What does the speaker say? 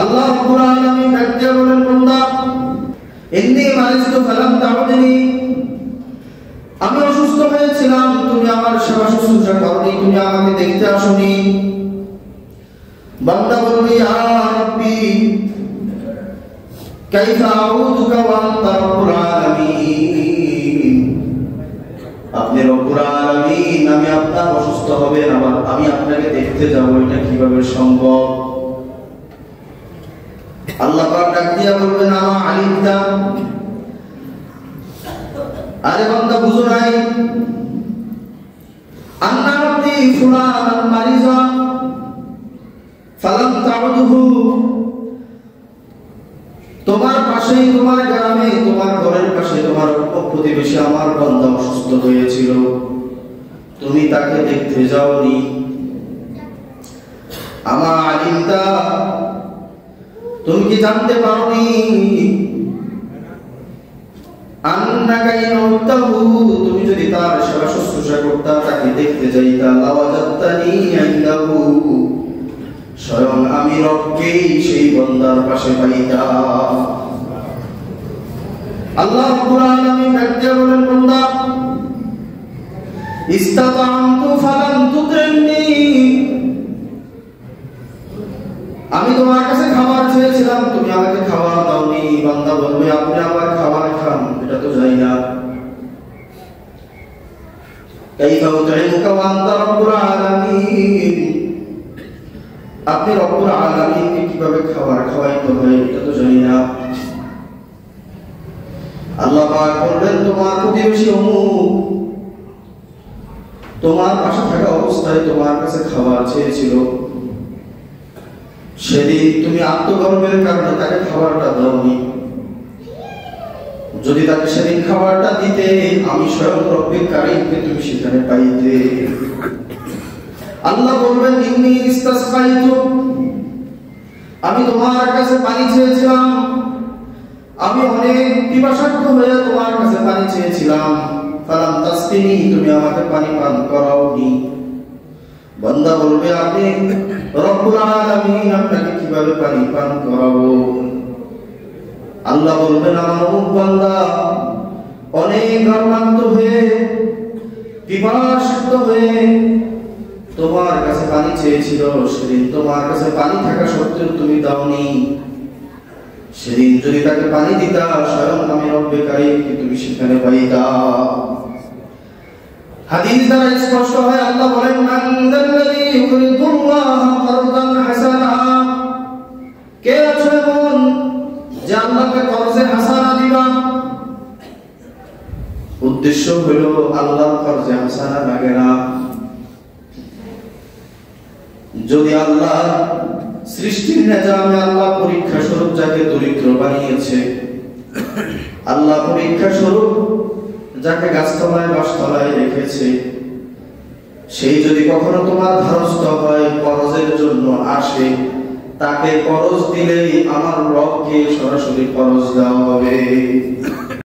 আল্লাহ রাব্বুল আলামিন ডাকতে বলেন, বান্দা ইন্নী মারিজতু ফালাম তাউদনি, আমি অসুস্থ হয়েছিলাম, তুমি আমার সেবা শুশ্রূষা করনি, তুমি আমাকে দেখতে আসনি। বান্দা বলবে, ইয়া রাব্বি কাইফা আউযুকা ওয়া আনতা রাব্বুল আলামিন, আপনি রব্বুল আলামিন, আমি আপনার অসুস্থ হবেন আবার আমি আপনাকে দেখতে যাব, এটা কিভাবে সম্ভব? আল্লাহ পাক ডাক দিয়া বলবেন, আমা আলিমতা, আরে বান্দা বুঝো নাই, আন্না আব্দি ফুলানান মারিজা ফালাম তাউদহু, তোমার পাশেই, তোমার গ্রামে, তোমার ঘরের পাশে, তোমার প্রতিবেশী আমার বান্দা অসুস্থ হয়েছিল, তুমি তাকে দেখতে যাওনি। আমা আলিমতা, তুমি কি জানতে পারোনি, আন্নাকা ইনউতাহু, তুমি যদি তার সেবা শুশ্রূষা করতা, তাকে দেখতে যাইতা, লাওয়াজাত্তানি ইনদাহু, স্বয়ং আমি রবকেই সেই বান্দার পাশে পাইতা। আল্লাহ রাব্বুল আলামিন ডাকতে বলেন, বান্দা ইসতাতা'তু ফালাম তুতি'নি, আমি তোমার কাছে খাবার চেয়েছিলাম, তুমি আমাকে খাবার দাওনি। বান্দা বলবে, আপনি আমার খাবার খান, এটা তো যাই না। কাইফা উত'ইমুকা ওয়া আনতা রাব্বুল আলামিন, আপনি রব্বুল আলামিনকে কিভাবে খাবার খাওয়াইতে হয়, এটা তো জানি না। আল্লাহ পাক বলবেন, তোমার প্রতিবেশী অমুক তোমার পাশে থাকা অবস্থায় তোমার কাছে খাবার চেয়েছিল, সেদিন তুমি আত্মগর্বের কারণে তাকে খাবারটা দাওনি। যদি তাকে সেদিন খাবারটা দিতে, আমি স্বয়ং রব্বুল কারীমকে তুমি সেখানে পাইতে। আল্লাহ বলবেন, ইন্নী ইস্তাসকাইতু, আমি তোমার কাছে পানি চেয়েছিলাম, আমি অনেক পিপাসার্থ হয়ে তোমার কাছে পানি চেয়েছিলাম, ফালাম তাসকিনি, তুমি আমাকে পানি পান করাওনি। বান্দা বলবে, আপনি রব্বুল আলামিন, আপনাকে কিভাবে পানি পান করাবো? আল্লাহ বলবেন, আমার অমুক বান্দা অনেক গর্বান্বিত হয়ে, পিপাসার্থ হয়ে তোমার কাছে পানি চেয়েছিল, সেদিন তোমার কাছে পানি থাকা সত্ত্বেও তুমি দাওনি। সেদিন যদি তাকে পানি দিতা, স্বয়ং আমি রব্বুল কারীমকে তুমি সেখানে পাইতা। হাদিস দ্বারা স্পষ্ট হয়, আল্লাহ বলেন, মান যাল্লাযী ইউকরিদুল্লাহ কারদান হাসানা, কে আছে এমন যে আল্লাহকে কর্জে হাসানা দিবা? উদ্দেশ্য হলো আল্লাহর কর্জে হাসানা লাগে না। যদি আল্লাহ সৃষ্টির নিজামে আল্লাহ পরীক্ষা স্বরূপ যাকে দরিদ্র বানিয়েছে, আল্লাহ পরীক্ষা স্বরূপ যাকে গাছতলায় বাসতলায় রেখেছে, সেই যদি কখনো তোমার ধারস্থ হয়, করজের জন্য আসে, তাকে করজ দিলেই আমার রবকে সরাসরি করজ দেওয়া হবে।